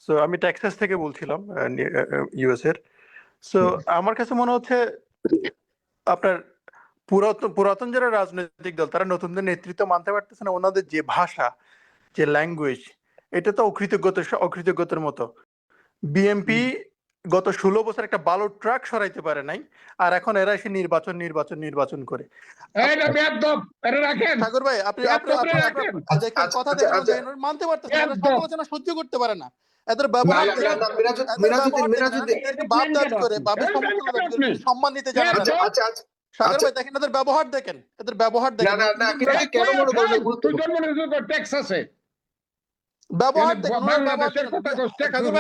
So আমি Texas থেকে বলছিলাম, ইউএস এর। সো আমার কাছে মনে হচ্ছে আপনার পুরাতন যারা রাজনৈতিক দল তারা নতুনদের নেতৃত্ব মানতে পারতেছে না। ওনাদের যে ভাষা, যে ল্যাঙ্গুয়েজ, এটা তো অকৃতজ্ঞতার মতো। বিএনপি গত 16 বছর একটা বালুর ট্রাক সরাইতে পারে নাই, আর এখন এরা এসে নির্বাচন করে। ঠাকুর ভাই, আপনি কথা দেখেন, মানতে পারতেছেন, এরা সমালোচনা সহ্য করতে পারে না। এদের ব্যবহার সম্মান দিতে জানে না। সাগর ভাই দেখেন, এদের ব্যবহার দেখেন, ব্যবহার দেখেন।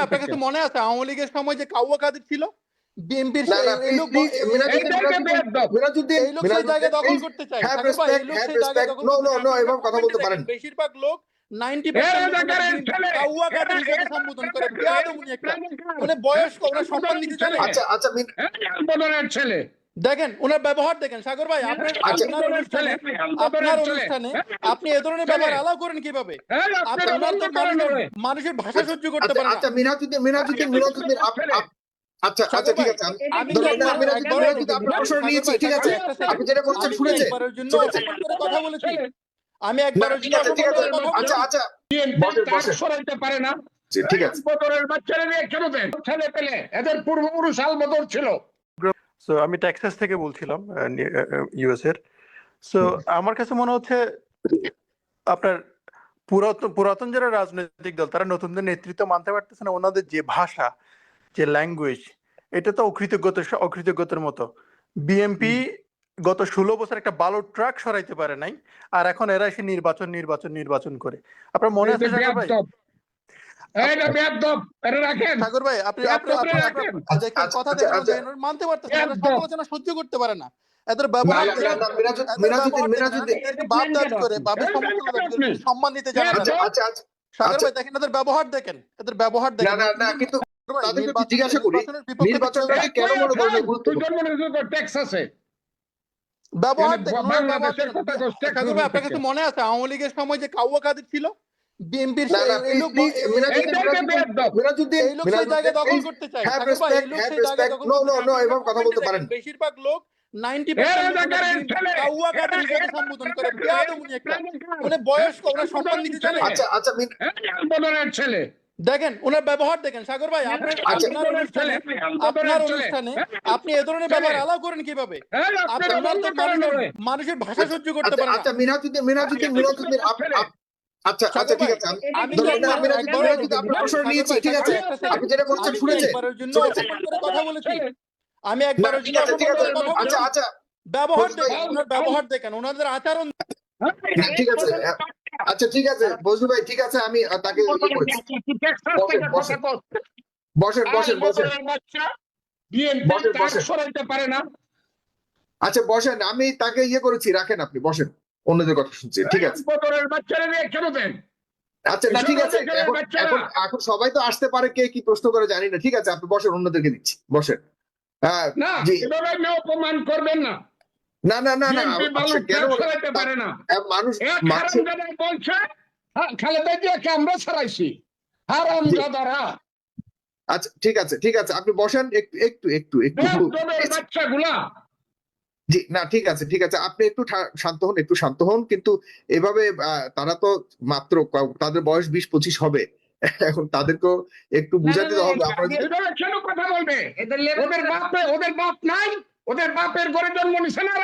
আপনার কাছে মনে আছে আওয়ামী লীগের সময় যে কাউয়া কাদের ছিল, বিএনপির জায়গা দখল করতে চায়। বেশিরভাগ লোক 90% কাউয়া কাদের হিসেবে সম্বোধন করে। মানে বয়স্ক, ওরা সম্মান দিতে জানে। ছেলে দেখেন, ওনার ব্যবহার দেখেন। সাগর ভাই, আপনার অনুষ্ঠানে আপনি এ ধরনের ব্যবহার অ্যালাউ করেন কিভাবে? মানুষের ভাষা সহ্য করতে পারেন না। আমি একবারের জন্য পারে না। এদের পূর্বপুরুষ আলবদর ছিল। সো আমি টেক্সাস থেকে বলছিলাম, ইউএস এর। সো আমার কাছে মনে হচ্ছে আপনার পুরাতন যারা রাজনৈতিক দল তারা নতুনদের নেতৃত্ব মানতে পারতেছে না। ওনাদের যে ভাষা, যে ল্যাঙ্গুয়েজ, এটা তো অকৃতজ্ঞতার মতো। বিএনপি গত 16 বছর একটা বালুর ট্রাক সরাইতে পারে নাই, আর এখন এরা এসে নির্বাচন করে। আপনার মনে আছে সাগর ভাই? ঠাকুর ভাই, আপনি কথা দেখেন, মানতে পারতেছেন, এরা সমালোচনা সহ্য করতে পারে না। এদের ব্যবহার সম্মান দিতে জানে না। সাগর ভাই দেখেন, এদের ব্যবহার দেখেন, ব্যবহার দেখেন। আপনার কাছে মনে আছে আওয়ামী লীগের সময় যে কাউয়া কাদের ছিল, বিএনপির জায়গা দখল করতে চায়। বেশিরভাগ লোক 90% কাউয়া কাদের হিসেবে সম্বোধন করে। মানে বয়স্ক, ওরা সম্মান দিতে জানে। ছেলে দেখেন, ওনার ব্যবহার দেখেন। সাগর ভাই, আপনার অনুষ্ঠানে আপনি এ ধরনের ব্যবহার অ্যালাউ করেন কিভাবে? মানুষের ভাষা সহ্য করতে পারে না। আমি একবারের জন্য ব্যবহার দেখেন, ওনাদের আচরণ। ঠিক আছে বজলু ভাই, ঠিক আছে, আমি তাকে বসেন, আমি তাকে করেছি, রাখেন, আপনি বসেন, অন্যদের কথা শুনছি। ঠিক আছে, আচ্ছা, না ঠিক আছে, এখন সবাই তো আসতে পারে, কে কি প্রশ্ন করে জানি না। ঠিক আছে, আপনি বসেন, অন্যদেরকে দিচ্ছি, বসেন। অপমান করবেন না। মানুষ বলছে খালেদা জিয়াকে আমরা ছাড়াইছি। আচ্ছা, ঠিক আছে, আপনি বসেন, একটু বাচ্চাগুলা। জি, না ঠিক আছে, আপনি একটু শান্ত হন। কিন্তু এভাবে তারা তো মাত্র, তাদের বয়স 20-25 হবে, এখন তাদেরকেও একটু বুঝাতে হবে। কথা বলবে, ওদের বাপ নাই, ওদের বাপের ঘরে জন্ম নিছে না।